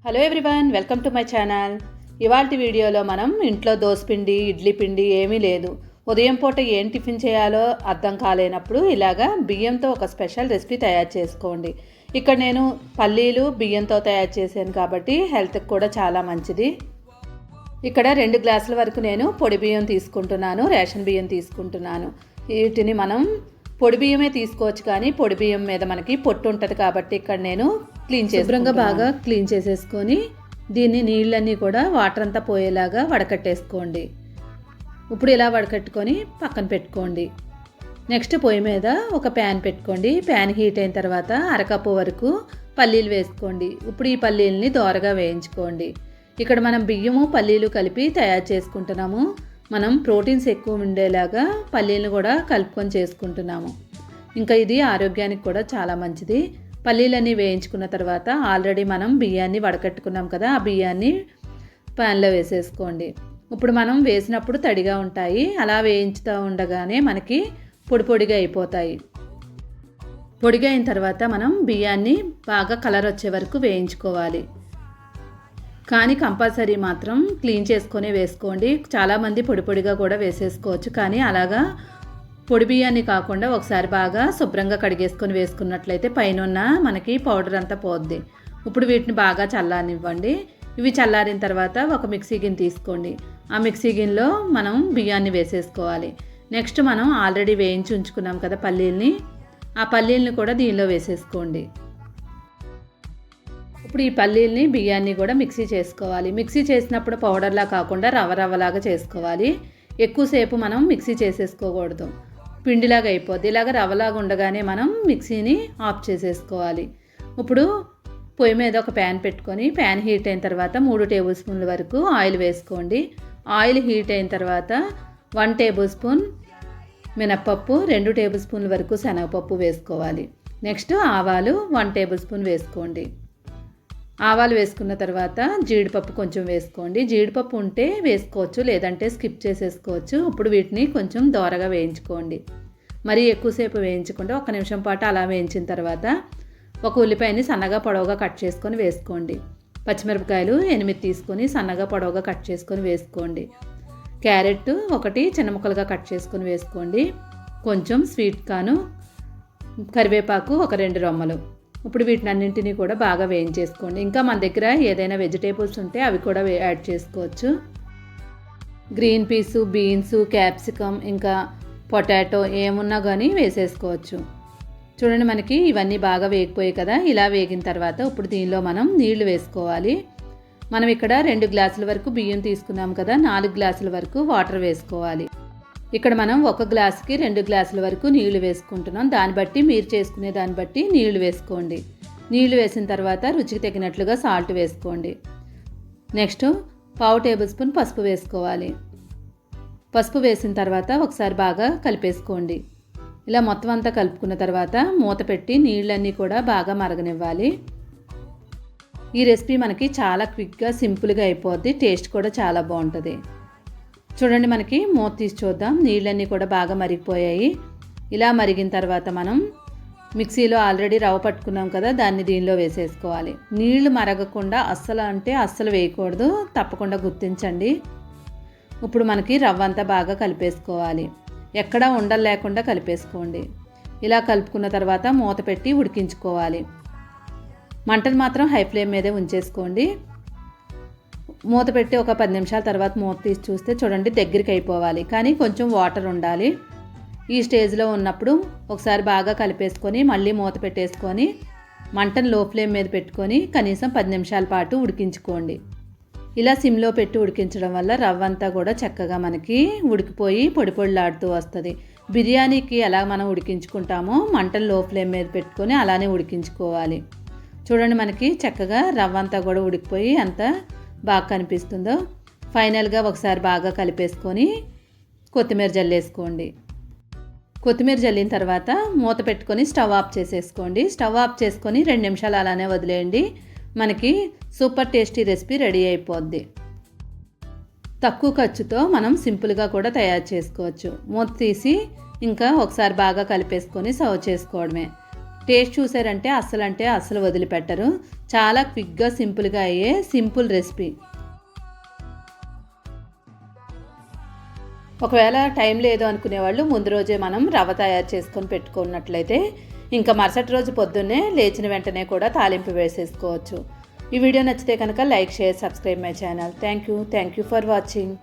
Hello everyone, welcome to my channel. ఇవాల్టి వీడియోలో మనం ఇంట్లో దోసపిండి, ఇడ్లీ పిండి ఏమీ లేదు, ఉదయం పూట ఏం టిఫిన్ చేయాలో అర్థం కాలేనప్పుడు ఇలాగా బియ్యంతో ఒక స్పెషల్ రెసిపీ తయారు చేసుకోండి. ఇక్కడ నేను పల్లీలు బియ్యంతో తయారు చేశాను కాబట్టి హెల్త్కి కూడా చాలా మంచిది. ఇక్కడ 2 గ్లాసుల వరకు నేను పొడి బియ్యం తీసుకుంటున్నాను, రేషన్ బియ్యం తీసుకుంటున్నాను. వీటిని మనం పొడి బియ్యమే తీసుకోవచ్చు, కానీ పొడి బియ్యం మీద మనకి పొట్టు ఉంటుంది కాబట్టి ఇక్కడ నేను శుభ్రంగా బాగా క్లీన్ చేసేసుకొని దీన్ని నీళ్ళన్నీ కూడా వాటర్ అంతా పోయేలాగా వడకట్టేసుకోండి. ఇప్పుడు ఇలా వడకట్టుకొని పక్కన పెట్టుకోండి. నెక్స్ట్ పొయ్యి మీద ఒక ప్యాన్ పెట్టుకోండి. ప్యాన్ హీట్ అయిన తర్వాత అరకప్పు వరకు పల్లీలు వేసుకోండి. ఇప్పుడు ఈ పల్లీలని దోరగా వేయించుకోండి. ఇక్కడ మనం బియ్యము పల్లీలు కలిపి తయారు చేసుకుంటున్నాము. మనం ప్రోటీన్స్ ఎక్కువ ఉండేలాగా పల్లీలను కూడా కలుపుకొని చేసుకుంటున్నాము. ఇంకా ఇది ఆరోగ్యానికి కూడా చాలా మంచిది. పల్లీలన్నీ వేయించుకున్న తర్వాత ఆల్రెడీ మనం బియ్యాన్ని వడకట్టుకున్నాం కదా, ఆ బియ్యాన్ని ప్యాన్లో వేసేసుకోండి. ఇప్పుడు మనం వేసినప్పుడు తడిగా ఉంటాయి, అలా వేయించుతూ ఉండగానే మనకి పొడి పొడిగా అయిపోతాయి. పొడిగా అయిన తర్వాత మనం బియ్యాన్ని బాగా కలర్ వచ్చే వరకు వేయించుకోవాలి. కానీ కంపల్సరీ మాత్రం క్లీన్ చేసుకొని వేసుకోండి. చాలామంది పొడి పొడిగా కూడా వేసేసుకోవచ్చు, కానీ అలాగా పొడి బియ్యాన్ని కాకుండా ఒకసారి బాగా శుభ్రంగా కడిగేసుకొని వేసుకున్నట్లయితే పైన ఉన్న మనకి పౌడర్ అంతా పోద్ది. ఇప్పుడు వీటిని బాగా చల్లారనివ్వండి. ఇవి చల్లారిన తర్వాత ఒక మిక్సీ గిన్నె తీసుకోండి. ఆ మిక్సీ గిన్నెలో మనం బియ్యాన్ని వేసేసుకోవాలి. నెక్స్ట్ మనం ఆల్రెడీ వేయించి ఉంచుకున్నాం కదా పల్లీల్ని, ఆ పల్లీల్ని కూడా దీనిలో వేసేసుకోండి. ఇప్పుడు ఈ పల్లీల్ని బియ్యాన్ని కూడా మిక్సీ చేసుకోవాలి. మిక్సీ చేసినప్పుడు పౌడర్లా కాకుండా రవ్వలాగా చేసుకోవాలి. ఎక్కువసేపు మనం మిక్సీ చేసేసుకోకూడదు, పిండిలాగా అయిపోద్ది. ఇలాగ రవ్వలాగా ఉండగానే మనం మిక్సీని ఆఫ్ చేసేసుకోవాలి. ఇప్పుడు పొయ్యి మీద ఒక ప్యాన్ పెట్టుకొని ప్యాన్ హీట్ అయిన తర్వాత 3 టేబుల్ స్పూన్ల వరకు ఆయిల్ వేసుకోండి. ఆయిల్ హీట్ అయిన తర్వాత 1 టేబుల్ స్పూన్ మినప్పప్పు, 2 టేబుల్ స్పూన్ల వరకు శనగపప్పు వేసుకోవాలి. నెక్స్ట్ ఆవాలు 1 టేబుల్ స్పూన్ వేసుకోండి. ఆవాలు వేసుకున్న తర్వాత జీడిపప్పు కొంచెం వేసుకోండి. జీడిపప్పు ఉంటే వేసుకోవచ్చు, లేదంటే స్కిప్ చేసేసుకోవచ్చు. ఇప్పుడు వీటిని కొంచెం దోరగా వేయించుకోండి. మరీ ఎక్కువసేపు వేయించకుండా 1 నిమిషం పాటు అలా వేయించిన తర్వాత ఒక ఉల్లిపాయని సన్నగా పొడవుగా కట్ చేసుకొని వేసుకోండి. పచ్చిమిరపకాయలు 8 తీసుకొని సన్నగా పొడవుగా కట్ చేసుకొని వేసుకోండి. క్యారెట్ 1 చిన్న ముక్కలుగా కట్ చేసుకొని వేసుకోండి. కొంచెం స్వీట్ కార్న్, కరివేపాకు 2 రెమ్మలు. ఇప్పుడు వీటినన్నింటినీ కూడా బాగా వేయించేసుకోండి. ఇంకా మన దగ్గర ఏదైనా వెజిటేబుల్స్ ఉంటే అవి కూడా యాడ్ చేసుకోవచ్చు. గ్రీన్ పీసు, బీన్స్, క్యాప్సికమ్, ఇంకా పొటాటో ఏమున్నా కానీ వేసేసుకోవచ్చు. చూడండి, మనకి ఇవన్నీ బాగా వేగిపోయాయి కదా. ఇలా వేగిన తర్వాత ఇప్పుడు దీనిలో మనం నీళ్లు వేసుకోవాలి. మనం ఇక్కడ 2 గ్లాసుల వరకు బియ్యం తీసుకున్నాం కదా, 4 గ్లాసుల వరకు వాటర్ వేసుకోవాలి. ఇక్కడ మనం 1 గ్లాసుకి 2 గ్లాసుల వరకు నీళ్లు వేసుకుంటున్నాం. దాన్ని బట్టి మీరు చేసుకునే దాన్ని బట్టి నీళ్లు వేసుకోండి. నీళ్లు వేసిన తర్వాత రుచికి తగినట్లుగా సాల్ట్ వేసుకోండి. నెక్స్ట్ 1/2 టేబుల్ స్పూన్ పసుపు వేసుకోవాలి. పసుపు వేసిన తర్వాత ఒకసారి బాగా కలిపేసుకోండి. ఇలా మొత్తం అంతా కలుపుకున్న తర్వాత మూత పెట్టి నీళ్ళన్నీ కూడా బాగా మరగనివ్వాలి. ఈ రెసిపీ మనకి చాలా క్విక్గా, సింపుల్గా అయిపోద్ది. టేస్ట్ కూడా చాలా బాగుంటుంది. చూడండి, మనకి మూత తీసి చూద్దాం. నీళ్ళన్నీ కూడా బాగా మరిగిపోయాయి. ఇలా మరిగిన తర్వాత మనం మిక్సీలో ఆల్రెడీ రవ్వ పట్టుకున్నాం కదా, దాన్ని దీనిలో వేసేసుకోవాలి. నీళ్లు మరగకుండా అస్సలు వేయకూడదు, తప్పకుండా గుర్తించండి. ఇప్పుడు మనకి రవ్వ అంతా బాగా కలిపేసుకోవాలి. ఎక్కడా ఉండలు లేకుండా కలిపేసుకోండి. ఇలా కలుపుకున్న తర్వాత మూత పెట్టి ఉడికించుకోవాలి. మంటను మాత్రం హై ఫ్లేమ్ మీదే ఉంచేసుకోండి. మూత పెట్టి ఒక 10 నిమిషాల తర్వాత మూత తీసి చూస్తే చూడండి, దగ్గరికి అయిపోవాలి, కానీ కొంచెం వాటర్ ఉండాలి. ఈ స్టేజ్లో ఉన్నప్పుడు ఒకసారి బాగా కలిపేసుకొని మళ్ళీ మూత పెట్టేసుకొని మంటను లో ఫ్లేమ్ మీద పెట్టుకొని కనీసం 10 నిమిషాల పాటు ఉడికించుకోండి. ఇలా సిమ్లో పెట్టి ఉడికించడం వల్ల రవ్వ అంతా కూడా చక్కగా మనకి ఉడికిపోయి పొడి పొడిలాడుతూ వస్తుంది. బిర్యానీకి ఎలా మనం ఉడికించుకుంటామో మంటను లో ఫ్లేమ్ మీద పెట్టుకొని అలానే ఉడికించుకోవాలి. చూడండి, మనకి చక్కగా రవ్వ అంతా కూడా ఉడికిపోయి అంతా బాగా కనిపిస్తుందో. ఫైనల్గా ఒకసారి బాగా కలిపేసుకొని కొత్తిమీర జల్లేసుకోండి. కొత్తిమీర జల్లిన తర్వాత మూత పెట్టుకొని స్టవ్ ఆఫ్ చేసేసుకోండి. స్టవ్ ఆఫ్ చేసుకొని 2 నిమిషాలు అలానే వదిలేయండి. మనకి సూపర్ టేస్టీ రెసిపీ రెడీ అయిపోద్ది. తక్కువ ఖర్చుతో మనం సింపుల్గా కూడా తయారు చేసుకోవచ్చు. మూత తీసి ఇంకా ఒకసారి బాగా కలిపేసుకొని సర్వ్ చేసుకోవడమే. టేస్ట్ చూసారంటే అస్సలు వదిలిపెట్టరు. చాలా క్విక్గా సింపుల్గా అయ్యే సింపుల్ రెసిపీ. ఒకవేళ టైం లేదు అనుకునే వాళ్ళు ముందు రోజే మనం రవ్వ తయారు చేసుకొని పెట్టుకున్నట్లయితే ఇంకా మరుసటి రోజు పొద్దున్నే లేచిన వెంటనే కూడా తాలింపు వేసేసుకోవచ్చు. ఈ వీడియో నచ్చితే కనుక like, share, subscribe my channel. Thank you for watching.